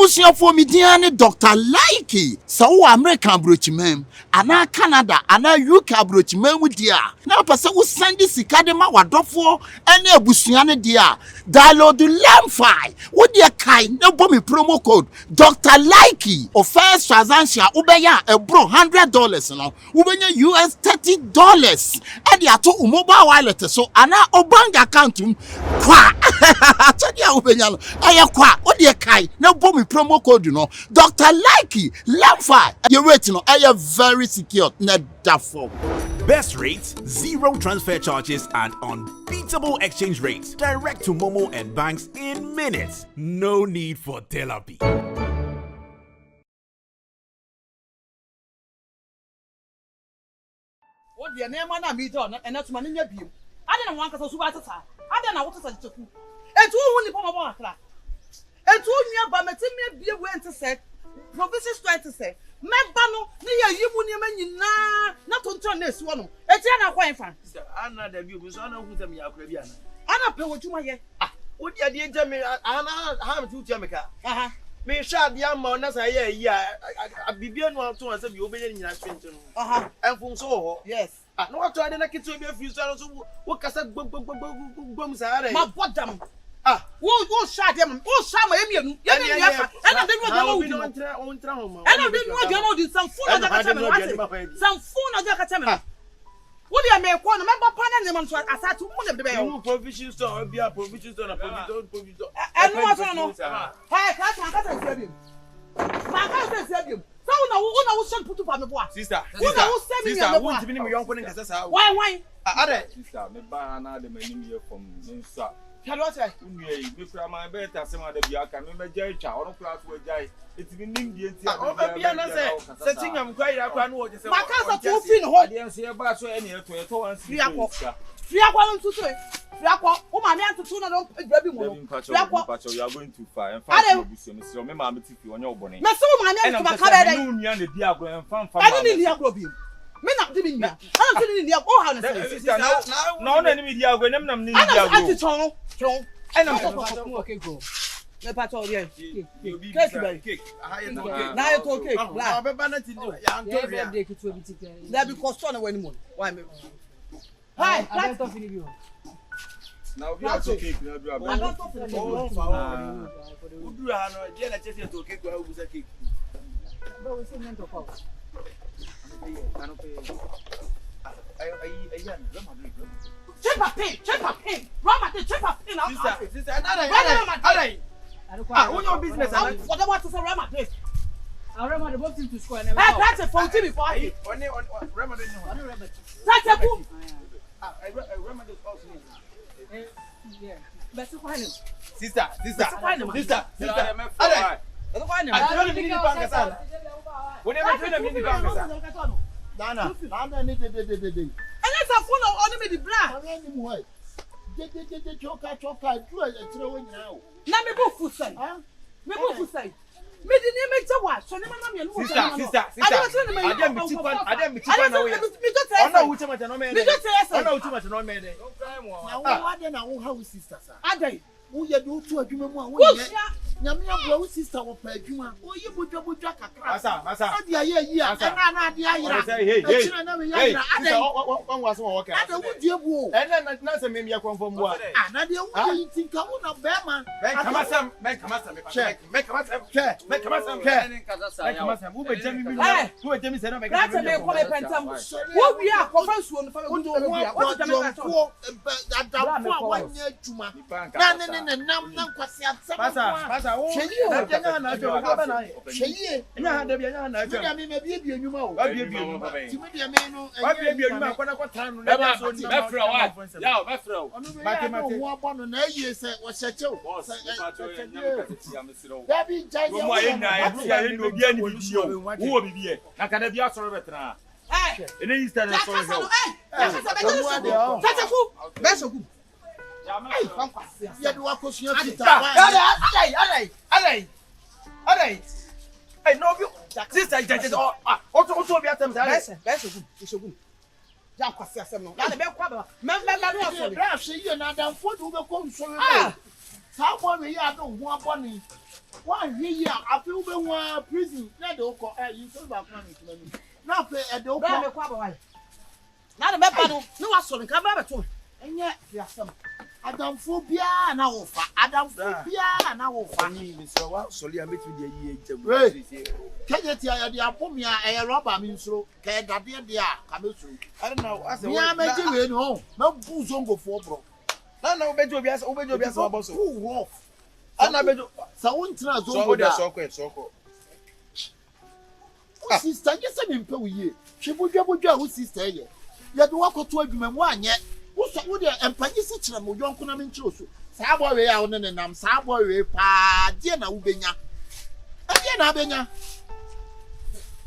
Abusia for me diane Dr. Likey. So American brochimem, ana Canada, ana UK brochimem with dia. Now person who send this academa wadofo any abusiane dia. Download the Lamfi. What dia kai no bomb promo code Dr. Likey or first transaction ubeya a bro $100 now. Ubenya US $30. And ya to mobile wallet so ana bank account kwa. Chadia ubenya aya kwa. What dia kai no bomb promo code you know. Dr. Likey Lamfi. You wait no aya very secure. Net that form. Best rates, zero transfer charges, and unbeatable exchange rates. Direct to Momo and banks in minutes. No need for therapy. What the name man be done and that's man in your view. I didn't want to so I don't know what to say to you. And two only from a class. And two near Bamatime be went to say, provisions trying to say. Membano, near you women, not on turn this one. It's not quite fun. Anna, the view was on who's a Yakrabian. Anna, pay what you may. What you did tell me, Anna, how to Jamaica. Me shot the young man as I hear, I be beyond one to answer you obeying your attention. And from Soho, yes. No, I tried to get to be a few songs. What can I bums are? My bottom. Who shot him? Who shot my Indian? And I didn't know you want to own trauma. And I didn't know you know some food of the some food of the Catamina. What do you make one member Panama? I said to one of the provision store, be a provision store, provision. And what I know, hey, that's my cousin. My cousin said you. So now, who should put up on the board? Sister, who send me a young Why? Sister, me banana the menu from Minsa. Hello, sir. We from my bed as some other Biaka, no major child, or class with Jai. It's been Indian. Setting them quite a crown waters. My cousin, two feet, hold the answer about so any to a toe and 3 o'clock. 3 o'clock to 3. 3 o'clock. Oh, my man to 2 and don't baby. You are going too far and find your mamma if you on your bonnet. My son, my name is Macabre, the diagram and found I didn't hear Globin. Men not giving me. I don't think the oh, how no enemy diagram. I'm not and I'm okay, go. The patrol, yes. Cake. Now you talk cake. There be cost on anymore. Why? Hi, I don't talk to you. Now we are talking. Now we are Check a pin. Rama, check a pin. Sister, what's your business? What about to say Rama, please? I remember the box to square. That's a phone before I Rama. That's a book. I remember the box. Yeah. That's fine. Sister. Nana, need and that's a phone of the black. Choker, throwing now. Let me go for say. Me the name is what? So never sister. I don't who you do to a human one? Yamia blow sister or Pajuma, or you would double jack a class. Hey, one was walking. I don't want you, and then that's a maybe a from what? And I don't think I want a bearman. Make I know you. Sister, also be at them. That's good. Someone we are no one bunny. One here, I feel the one prison. Let the oko. You talk about money. Now pay at the oko. Now the mepano. No, I saw him come back to. And yet, yes, some Adamphobia and our Adamphobia and our funny, Mr. What? Sorry, I met with the year. Can you tell the Apomia a robber means so? Can that dear, come through? I don't know. I said, we are making it home. No booze on go for bro. No, bet you be as over your best about so wolf. And I bet you. So, one trans over there, so sister, yes, I'm in Pewy. She would go with your sister. You had to walk to a woman one yet. What's would you and Paggy Sitcham with your Kunam Chosu? Sabo out and I'm Sabo, Pa, Diana Ubenya. Again, Abenya.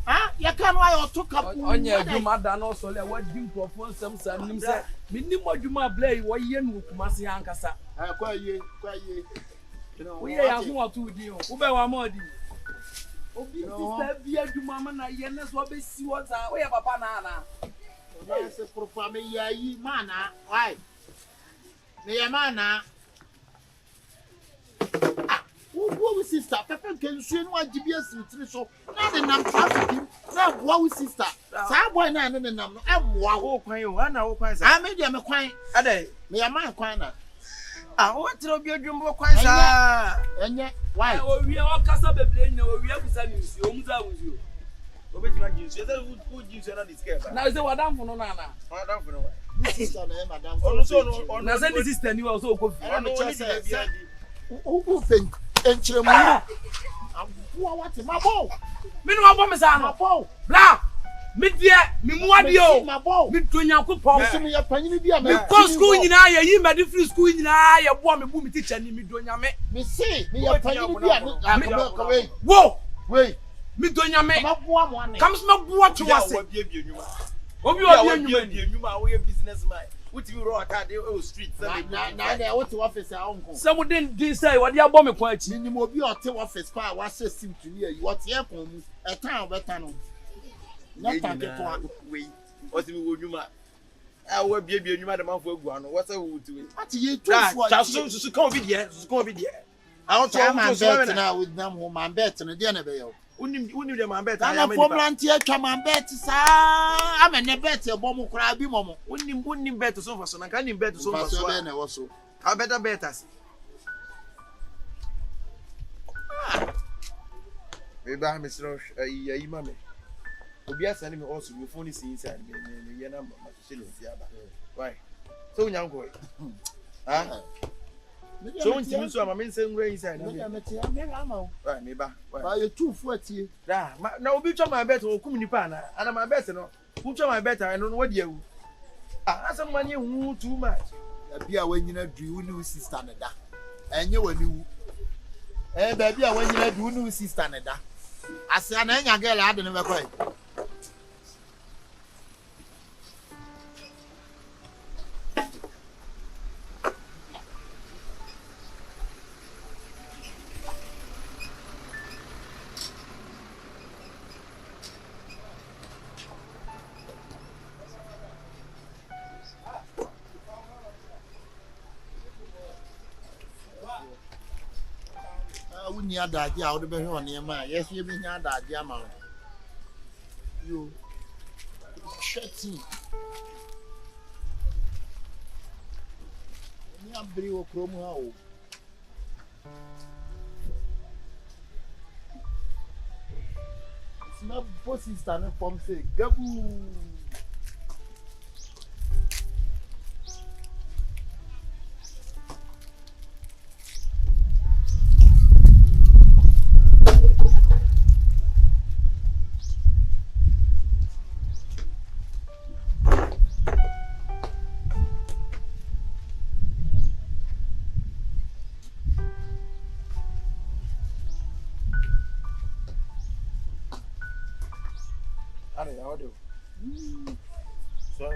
Ah, you can't why or took up on your mother, no, so what you perform some son himself. Minimum you might play what you must Yankasa. I quite ye. We are more to you. Uber more. Oh, be a Jumana, Yenas, what be see what's our way of a banana. That's a proper me, mana. Why? Me, mana. Who sister? Pepper can swim one GBS with so. Now the name trafficking. Now, wow, sister. Saboy, and I'm wow, I made them a quine. A day. Me, a man, quiner. I want to be a jumbo quiner. And yet, why? We are all cast up a plane. No, we have sending you. Now, is the one down for no nana. This is madam. Also, this is the new also. Who think? What my ball? Minimum bomb is my ball. Blah! Media, Mimuadio, my ball. Midtonia coupon. Me a penny be a man. School in I, you made the free school in I, a woman who teach and Midonia. Me see, me a penny be a man. Whoa, wait. Midonia me. Comes my watch to us. Oh, you are a businessman. What you wrote at the street? Now they want to office our uncle. Someone didn't say what your bomb quite. You will be at the office fire. What says seem to me? What's your home? A town better. Not to wait. What will you make? I will be a new madam for one. What's a wood to it? What you do? Just come with you. Come with you. I want to have now with them whom I'm betting a dinner bell. Wouldn't them I'm better. I'm a woman here. Come on, Betty. I'm a better bomb crab. Wouldn't bet to some son. I can't bet to some also. I better bet us. Maybe I'm Miss Roche, a mammy. We are sending me also your phone is inside. Why? So young boy. Ah. So when you saw my men saying raise and right, maybe you're 240. Now be trying my better or Kumipana, and I'm my better. Who try my better? I don't know what you are. Some money who too much. Be a when you know, do you know sister Neda? And you will do. Eh, baby, when you do know sister Neda. I say, an young girl, I don't know quite. Near that, I would be on near my yes, you be near that, Yama. You shutting. I'm Brio Chromo. It's not bossy standing from say, Gaboo.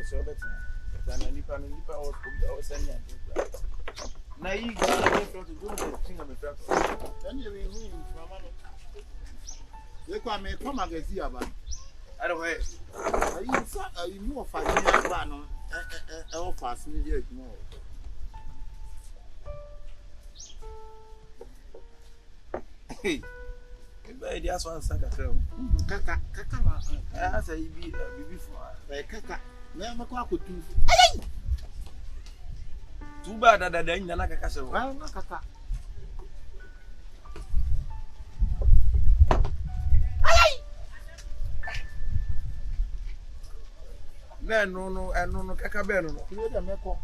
So better. Then I nipa was sending it. Now you got to do the thing of the practice. Then you will win from you come a come against about. I don't know. You know, 5 years back, I'll pass me here tomorrow. Hey. Ebe dia so ansa kakra. Kaka ma. Asa ibi bibi fo. Kaka. Me ma kwa kotu. Tuba da nyina na kaka se wo. Na kaka. No, kaka be no. You dey make ko.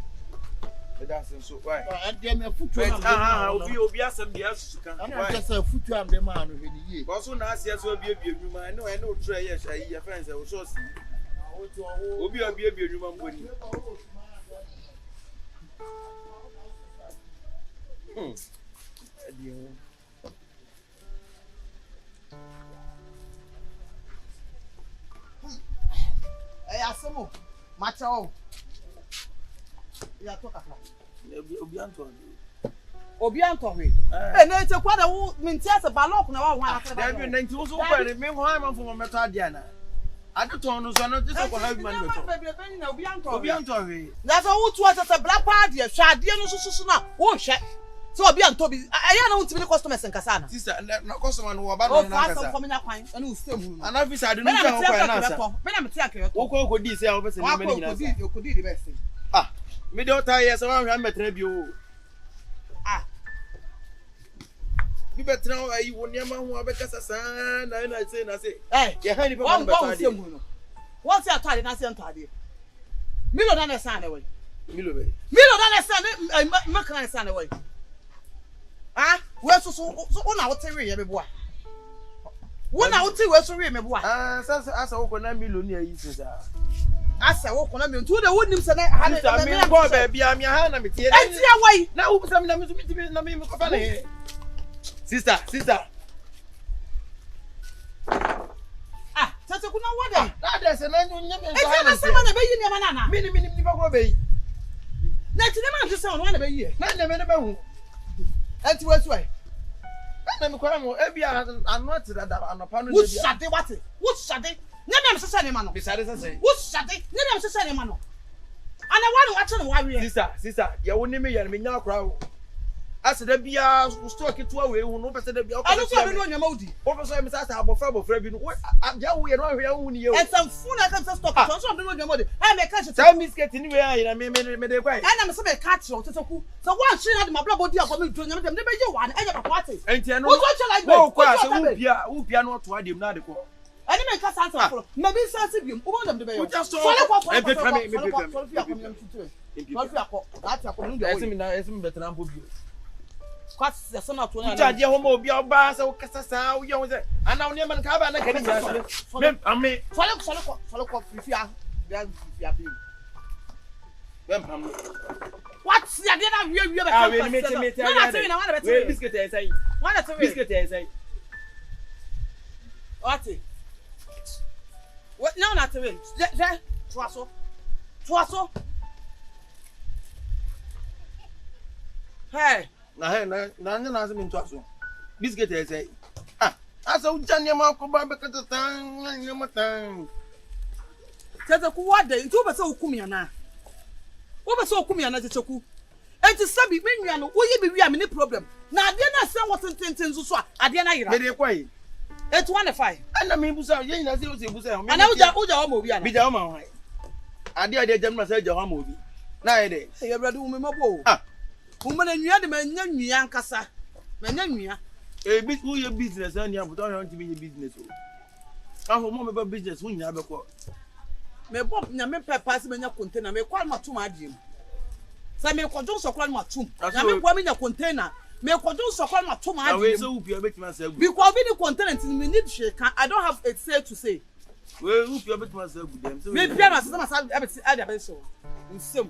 That's so why. And dem me futu am. Obi asem dia susuka. Ana say futu am dem ma no hwedi ye. Bo so na asia so obi adwuma. No e no try ye sha ye friends e wo so si. Obi adwuma mboni. Adio. Asemo macha o ya to kaka obi anto hwe na ete kwa da wo minti ase balok na wa hwan akere da bi 90 wo so kwa me ho am fo meto ade ana ade ton no so no te so kwa have man meto obi anto hwe na so wo tu ase black party hwe ade no so na wo hwe so obi anto bi aya na wuntimi customers nkasa na sister na customer no wo ba no na nkasa o fa so menya kwan ana wo stay mu ana visa ade no ja ho kwa na asa me na meti akeyo to wo ko di se a wo be se ni me nyina sa ko di the best me de o ta ye se wa hwa metra bi o bi betra o ayi wo niam ho abekasa san na say ye ha ni pa man betra de won say atade na say atade milo na san na we milo na san me kan san na we we so una wo tewe ye beboa wona wo tewe so we meboa asa wo ko na milo ni ayi sinsa asa wo ko na mi ntu de wonim se na ha na me go ba bia me ha na me tie etia wai na wo bisa me na me ko fa na he sister tete kuna wode that say na nyam me so ha na se na be yi ne ma na me ni ba ko be yi na tine ma nje se on na be yi na me ne be hu enti we so ai na me kwa mo e bia anot da anopa no wo shade wate wo shade nyame se ne ma no be shade se wo shade nyame se ne ma no ana wa no wache no wa we sister ya wo ni me ya me nya akra wo ase da bia stock to we hu no pese da bia o ano so be no nyama odi o pese me sa abofra bi no ya wo ye no hwe hu ni ye o ensam fu na kan stock so be no nyama odi ha me ka che tell me skate ni we ayi na me de kwai ana me se be ka che o teteku so wan hwe na de mabla bodi akọ me dro nyama dem de be ye wa na enye papa ate enti no wo so che like wo kwa se wo bia no to adem na de ko ani me ka sa answer for me bi sa se biom wo dem de be ye so le kwa e be me esi me betra mpo bi kwat se na to na jaje ho ma obi oba se wo kasa sa wo ye wo se ana wo ne man ka ba na kani ya me ame fole ko fifia ya bi pam what ya de na wie be ka we meti na te na wana be te we biscuit e sai wana te biscuit e sai what what now na te we je tuaso hey na se me ntuaso biscuit e sai asa ujanye ma ko ba be kata tan nyama tan tete ku wade ntu be se okumia na wo be se okumia na tete ku enti sabi menua no wo ye be wi am ni problem na ade na se wo tenten so a ade na yira me de kwai et 25 ana me busa ye nyina se o se busa ana uja wo mo obi ana bi ja wo ma ho ade jam na se ja wo ma obi na ye de ye brado wo me mabo wo na nua de manya nua nkasa manya nua bi wo ye business ani abuto yo ntimi ye business o afo mo me ba business wo nyina be ko me bom nya me pepa se menya container me kwal matum adiem sa me kodun sokran matum nya me kwa menya container me kodun sokran matum adiem we so upia betima sa gu because we the container me need shake I don't have a say to say we upia betima sa gu dem so me pia na sa sa abeti ade so nsem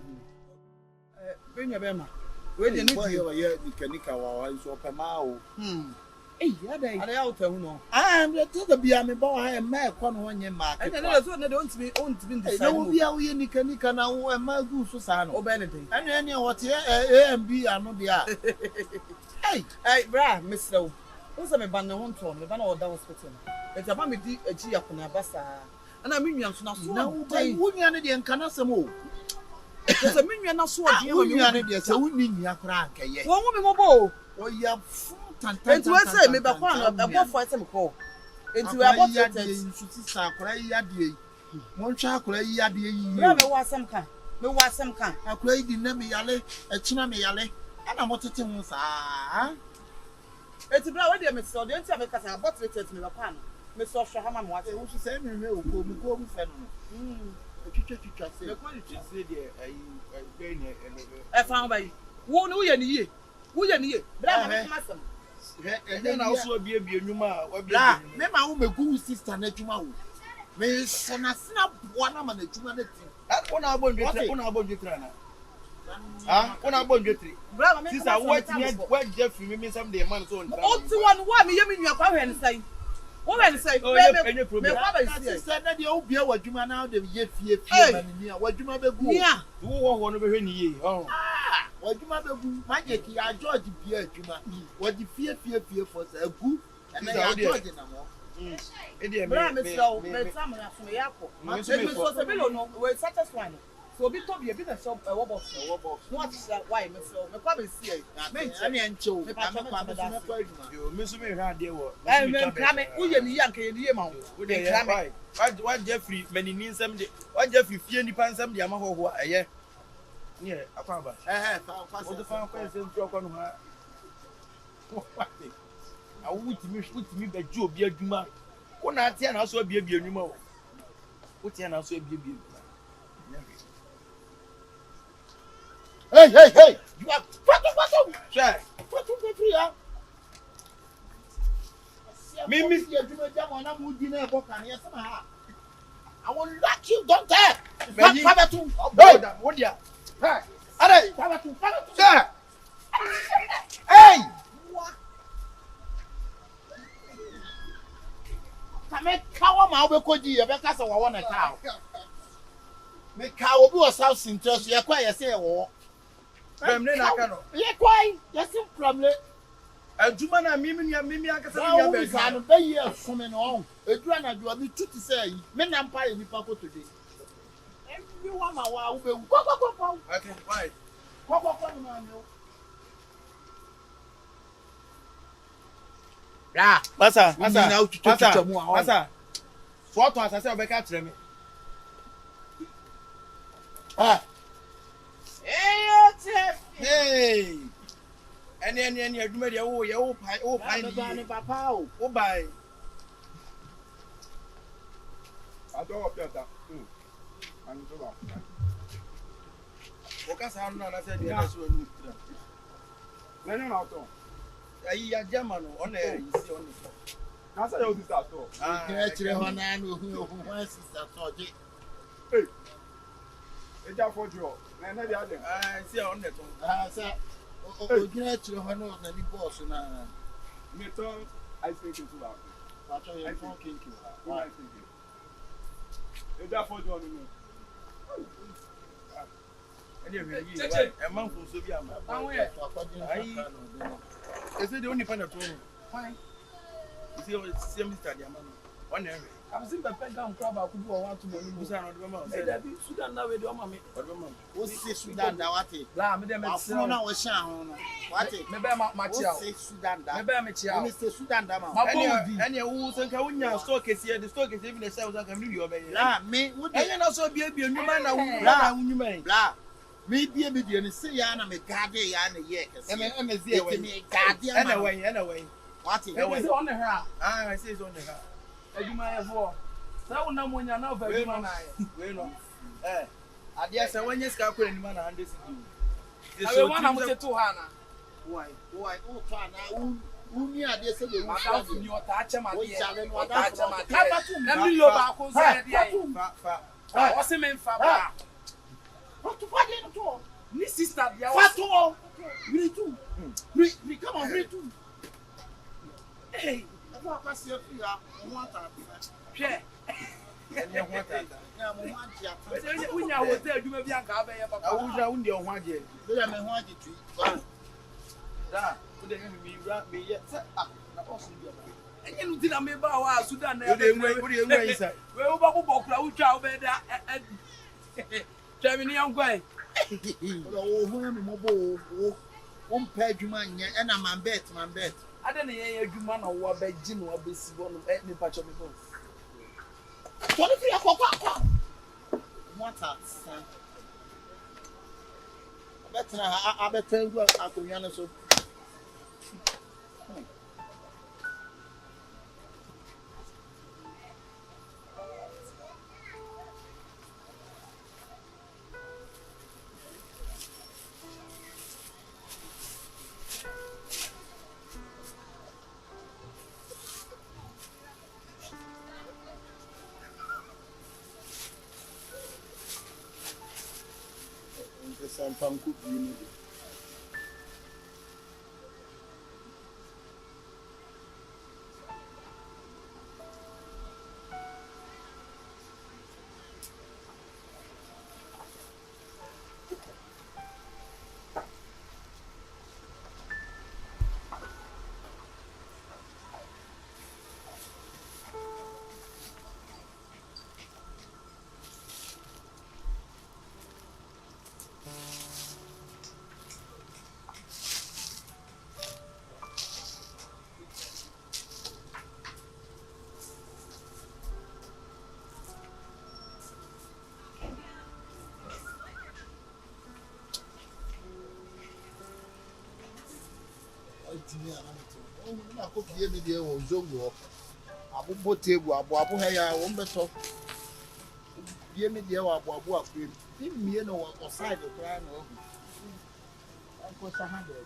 benya be ma we dey need you ye nika wa so pema o ya dai ada ya uta hu no me to bia me ba ha ma ekọ no honye ma ke na so na de ontimi decide no bia wo ye nika na wo ma gu so sa no o be ne dey ene wote AMB ano dia hey bra Mr. Wo se me ban na ho nto me ban na oda hospital e ta ba me di aji yakuna basa ana me nwan so na so na wo nwan ne de nka na sem o se me nwan na so odi wo nwan ne de se wo ni nwa kra anka ye wo me mobo o ya Enti we say me be kwa no ebo for say me call. Enti we about to test. Nsu sisa akora yi ade yi. Mo ntwa akora yi ade yi. Bra me wasam kan. Me wasam kan. Akora yi di na me yale, echina me yale. Ana mo tete ho saa. Enti bra we dey me so dey enti me kasa about to test me be kwa no. Me so hwe ha ma mo ate. Wo so say me hwe okwo mu ko mu fe no. Twitwa say. Me kwani twi say dey ayi gain E fa ba yi. Wo no ye ni ye. Wo ye ni ye. Bra me kuma sam. Then I also be nyuma wa be. Me ma wo megu sister na adwuma wo. Me so na sina boa na ma na adwuma na ti. Una abondwe na. Ah, una abondwe. Bra me Sister what Jeff me some dey man so on. O ti one wa me ye me nua kwa hwe ne sai. Wo hwe ne sai. Me kwa ba si. Sister na de obia wa adwuma na de ye fie ma ni a wa adwuma begu. Nia. Wo no be hwe ni ye. Oh. Wajuma begu magic ya George bia adwuma wadi fie for sa agu na ya George na mo bra me so me tam na so me yakọ me so se be no we satisfy no so obi to be na so wo box no what is that why me so me kwa be see me ani encho me kwa me kwa adwuma Yo me so me hwa ade wo me kra me uye ni ya nke ni ye ma wo de kra me wa Jeffrey manini nsam de wa Jeffrey fie nipa nsam de ama ho eye yeah, akwaba. O de fa kwa se ntro kwa no ha. A wutimi be ju obi adwuma. Wo na atia na so abie anwuma wo. Wo tia na so abie. Hey. You are what? Sure. What ya? Me miss you adwuma jam na mu di na e boka na yesema ha. I will lock you, don't tell. Fabatu. What dia? Hey. Are, Fabatu. sir. Hey. Kame kawa ma obekoji ye be kasa wa wona ka. Me ka obi o South Central so ye kwa ye se wo. Family na aka no. Ye kwai, ye sim problem. Adwuma na mimi aka se Ya ya be be ka no be ye fome no. Edura na dua bi tuti say yi. Me na mpa ye nipa ko today. Every one ma wa wo be wu. Ko. Okay, why? Ko no ma no. Ya, Masa. Foto asase obeka kire me. Ah. Hey. Any adwuma dia wo ye wo pai ni papa o. Wo bai. Adowa piata. Ani to ba. Wo ka sa no na se dia na so ni tra. Nani na to. Ayi ya jama no ona yi si ona so. Na say you sister to. Kire ho na no hu one sister to je. Hey. Eja for jo. Na dia ade. Si ona to. Sa o kire ho no na ni boss na. Me to ice cream to ba. Ba to ye fon king you. Why think you? Eja for jo no. Ani e yi why? E man fun so bi ama. Ayi. Ese de oni pa na to no. Why? See Mr. Diamano. One area. I'm seeing the pen down crab. I could do a want to money. Musa no de ma. Say that Sudan now with your mommy. What be ma? O se Sudan da wate. La me dem Afu na wo sha ho no. Wate. Me be ma chia. O se Sudan da. Me be me chia. Me se Sudan da ma. Any who say ka wunya store kesi the store kesi even the sell that can do obey. La me wo de. Any na so bi enwuma na wunyuma. Bla. Me bia me de ne se ya na me gade ya na ye kese. Me zie we. Me gade ya. Anyway. Wate. It is on the hair. I say it's on the hair. Eduma for. Sa una munya na over eduma na ye. We no. Adia say when you ska kwere ni ma na 100 cedi. I want am to ha Why? O to na uni ade se le wu. Madam ni o ta ache ma O de. chale no O ta ache ma de. Kabatum. Na mi lo ba ko say de. Fa. O se me fa ba. What to find in to? Ni sister dia o. Fato. Me too. Me come on, me too. Hey, I want to see you. I want to. hwe. Any ho tata. Na mo ho agia. Say unya hotel aduma bi anka ba ye papa. Awuja wundi ho agie. Be ya me ho agi tu. Da, wo de me me ye. Na osu bi aba. Enye nu ti na me ba wa Sudan na. Wo de enwe isa. We wo ba ko bokura wo twa wo be da. Tell me young guy. O ho me mo bo o mpa adwuma nya e na man bet. Ada na ye adwuma na wo abegye no abesi bo no me pacho me bo. 23 akwa. What a son. I better go akonya so. Some cook you. I could be a media or Zongo. Abu Botebu, Abu Haya, one better. Be a media or Abu Cream. Didn't me know what side of crime. I was 100.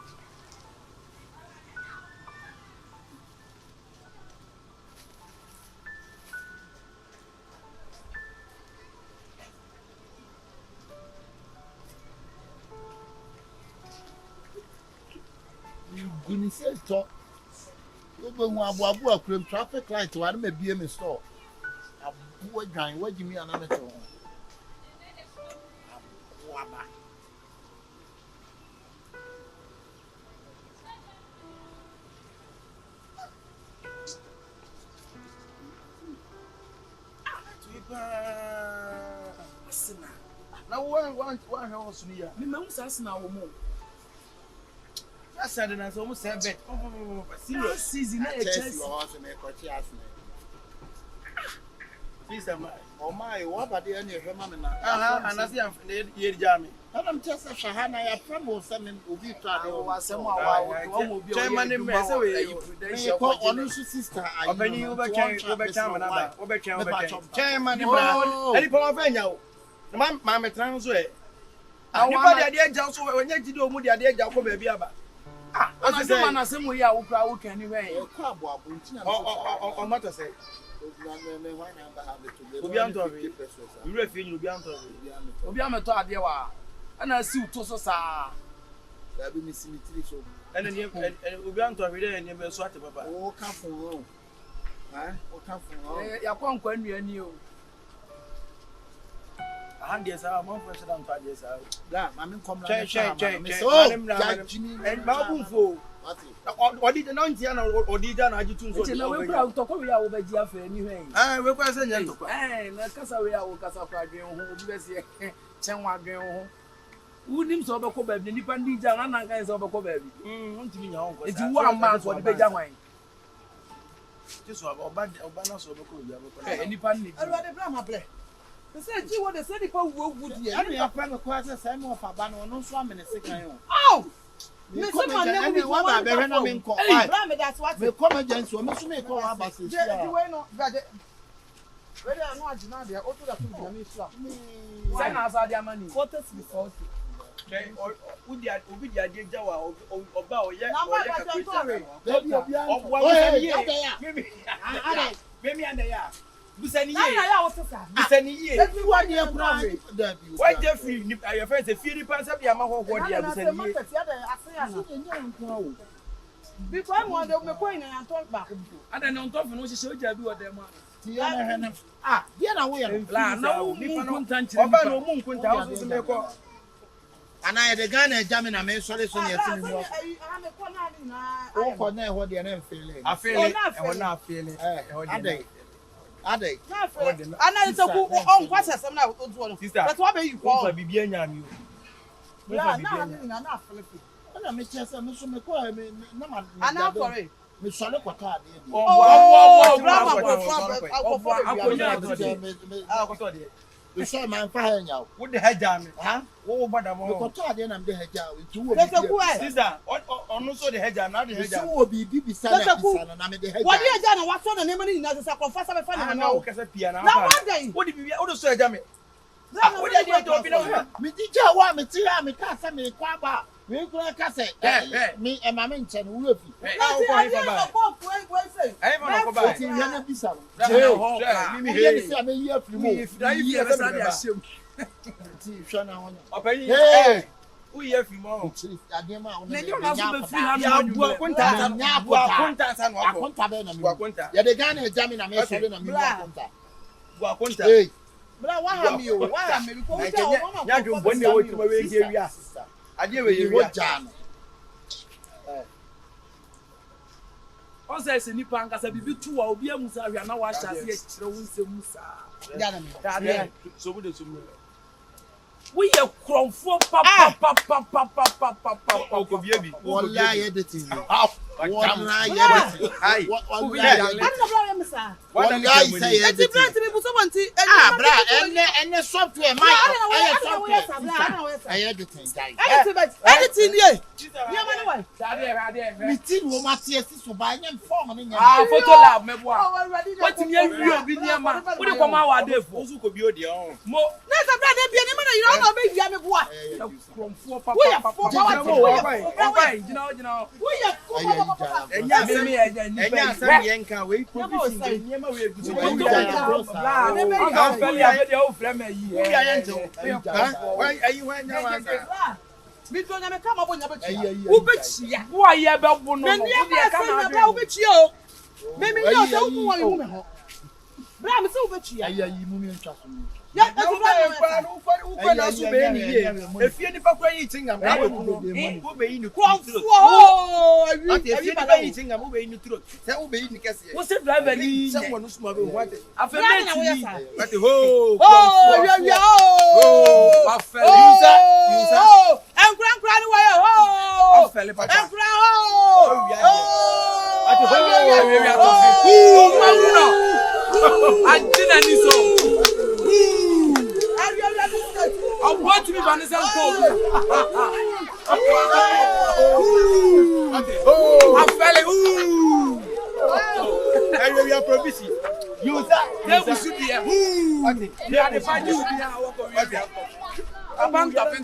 You say talk. You go Abu Cream traffic light to one may be a store. Abu Gang, what do you mean? Another one. Now one house near. Me ma usas na wo mo. That's Saturday night almost 7. Serious season na Chelsea house me ko chi asne. Please am Oh my, what about the any hema me na? and I see am ye jam. I'm just a shahana ya from seven ubi try o wasem a wa mo bi o Chairman me say we call on sister I obeni ubetwa na ubetwa Chairman any power fanya o. Ma me tran so e. Nipa de agya so onye gidi o mu de agya ko ba bi aba. Ana se ma na se mo ya wo kra wo kan ni we. Ko abo abo ntina. O mata say. Obi anto abi. Ure fi nyu obi anto abi. Obi ameto ade wa. Ana si uto so sa. Da bi mi simitiri so. Ene ni obi anto abi de ni me so ate papa. O ka fun o. O ka fun o. Ya kwa nkwa nua ni o. Hande sa mo fresh down to ade sa. Da ma mi kom Che and babu fo. Odi de non tia na odi da na agitu nso. Na we kura to ko we ya wo ba ji afa ni hwen. We kwa se nya to kwa. Na kasa we ya wo kasa kwa adwen ho obi be se chenwa adwen ho. Unim so be ko ba bi nipa ndi ja na kan se be ko ba bi. Ntimi nya ho ko. Eti wo amma so de be ja hwan. Ti so oba na so be ko bi aba ko. Nipa ni. Already bra ma ble. They say ji what they say nipa wo di. Ani ya fa me kwa se sai mo fa ba no no so amene se kan yo. Ow! Me say ma never be wa ba be hwe na me nko. Bra me that's what. Me come agency o me so me ko wa ba se. The way no bra de. We dey no agina there. O to da to be me sure. Say na asa dia mani. Photos before. Okay, obi di ade ja wa oba o ye Number that story. Baby obi an. Memi ande ya. Busani Na ye. ya wo tesa. Busani ye. Everyone here Kura pray. da bi. Why Jeffrey your friend say firi pan say bia ma ho di busani ye. Because one day me ko ina yan talk back. Ada na onto no hye oja bi wo dem a. Ti ya na hwe na. Bia na wo ye. La na wo mu kunta nchire. Oba no mu nkunta wo so me ko. Ana ye de Ghana ejame na me sori so ne yetimi mo. O ko na e ho de na mfele. Afele, e ho na afele. Adai. Ana ite ku on kwasa sem na odu no. But what be you Ko call? bibia nya mi o. Yeah, na afele. Ana me chese me so me ko me na ma. Ana sorry. Me sole kwata ade. You say man for her now. What the head jam? Huh? What about Me kwata ade na me head out. You sister, on so the head jam, not the head jam. So be sana na me the head. What you jam? What so na name ni na say confess me find na. No, kasa piano. Na one day. What did you so jam? What did you do? Me teacher wa me tira me ka say me kwa ba. Me kura ka say me e ma me nche no wo fi. I want to buy. Ti yana bisa no. Me Here say me here free mo. If that you ever said ashim. Ti hwa na ho. Open hey. Who here free mo? Ade ma ho. Na you na so be free ha Ya bua konta. Ya konta san wo. Akonta be na me. Bua konta. Ya de Ghana e jam na me so na me akonta. Bua konta. Hey. Bra wa ha mi o. Wa ha mi ko ja o. Ya do bonni wo ti ma we je wi sister. Ade we ye wi. On say se nipa nkasa bibi tu a obi amusa hwa na wa hyase e kire wo nsem sa. Ya na me. Dade So we dey so me. we ye kromfo papa. Ko bia bi. Wallahi editing. Wallahi editing. Ai. Wallahi. I don't know me sa. Wallahi say Eti editing. bra ti me bu so wanti. Bra enne software my I editing guys. Editing ye. Ye ma no wa. Dade Meeting wo matie si so ba nya form no nya. photo lab mebo a what me awi obi niam a wo de koma wa defo Ozu ko bi odi on. mo Na sa bra de bia ni me na you know be bia me boa. kromfo Why? Gina Wo ye ko Enya me se enya enya nipa se ye nka we provision nyema we egu. bla na feli a be o frame yi Wi aye nto. Why ayi wa nya wa sa. Mi do na me kama bo nya be chia. Wo Be chia. wo aye be bu no Me ni e ka na bra wo be chia o. Me mi nya so wo wa mi hu me ho. Bra me se wo be chia. ayi mu mi ntwa so. Ya Na wo ba na so be ni ye. Efie ni pa kwa yi tingam na wo wo be yi ni Kwamfo o. Ati efie ni pa yi tingam wo be yi ni turo. Se wo be yi ni kase. wo se driver ni Se wo no suma be wo ate. afemeti ni Ati ho. Oh, ya oh. wa feli User. Enkura ni wa yo. Oh. afeli papa Enkura oh. Ati ho. we are talking ajina ni so I want to be Vanessa Cole. I fell Hey, we are provision. User. They will shoot here. They are the find you be our work of you. Abang top. Hey,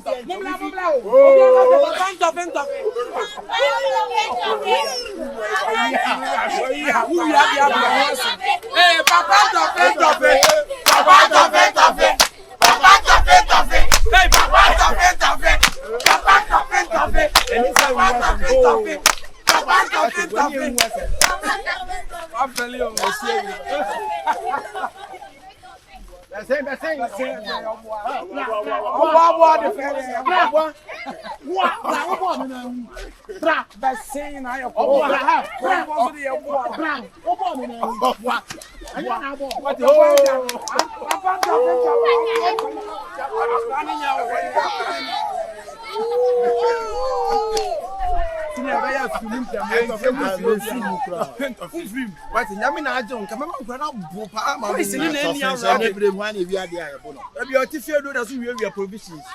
Papa top. Hey, Papa top. I'm telling you,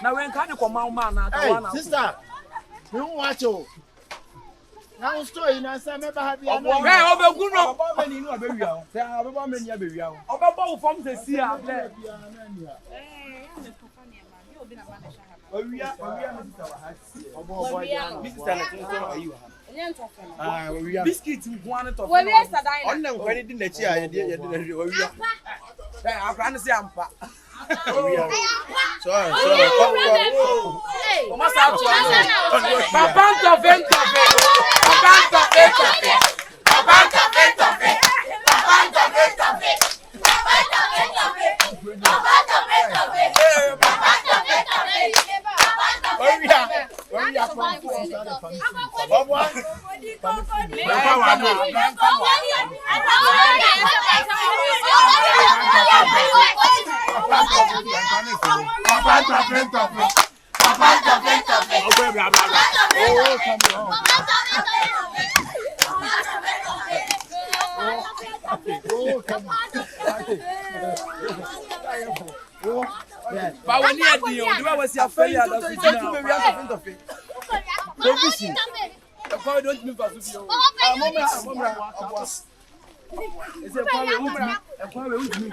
now when can you come out, man? Sister, you watch you. Now story na say me ba ha bia na. Hey, obegun no. Baba meni no abewi awo. Say ababa meni abewi awo. Obebo form se si a ble. Owia me sister wa ha. Obo mi sister na so ayi wa ha. Owia. Biscuit nkuan to. We be sadai na. Onna nkwani di na chi a ye de owia. Hey, akra ne se ampa. Owia. So. Hey. O ma sa to. Papa to vento. But when you had the was your failure, provision. The boy don't move us with you. It's a problem. A problem with me.